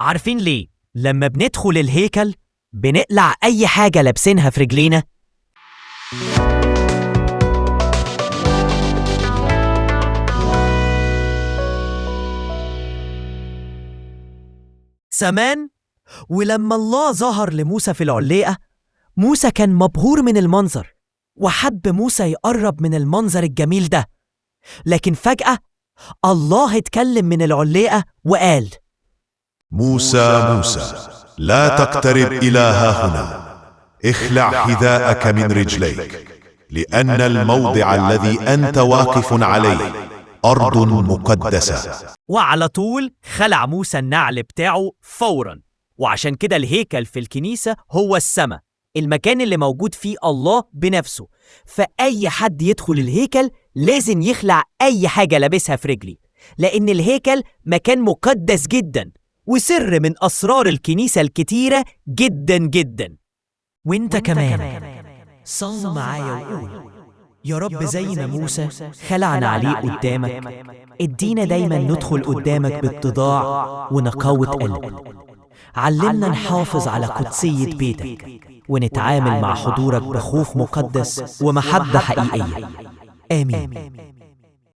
عارفين ليه لما بندخل الهيكل بنقلع أي حاجة لابسينها في رجلينا؟ زمان ولما الله ظهر لموسى في العليقة، موسى كان مبهور من المنظر وحب موسى يقرب من المنظر الجميل ده. لكن فجأة الله اتكلم من العليقة وقال: موسى موسى، لا تقترب إلى هاهنا، اخلع حذاءك من رجليك، لأن الموضع الذي أنت واقف عليه أرض مقدسة. وعلى طول خلع موسى النعل بتاعه فوراً. وعشان كده الهيكل في الكنيسة هو السماء، المكان اللي موجود فيه الله بنفسه. فأي حد يدخل الهيكل لازم يخلع أي حاجة لابسها في رجلي، لأن الهيكل مكان مقدس جداً وسر من أسرار الكنيسة الكتيرة جداً جداً. وانت كمان صل معايا وقول: يا رب زي ما موسى خلعنا عليه قدامك، ادينا دايما ندخل قدامك باتضاع ونقاوة قلب. علمنا نحافظ على قدسية بيتك ونتعامل مع حضورك بخوف مقدس ومحبة حقيقية. آمين.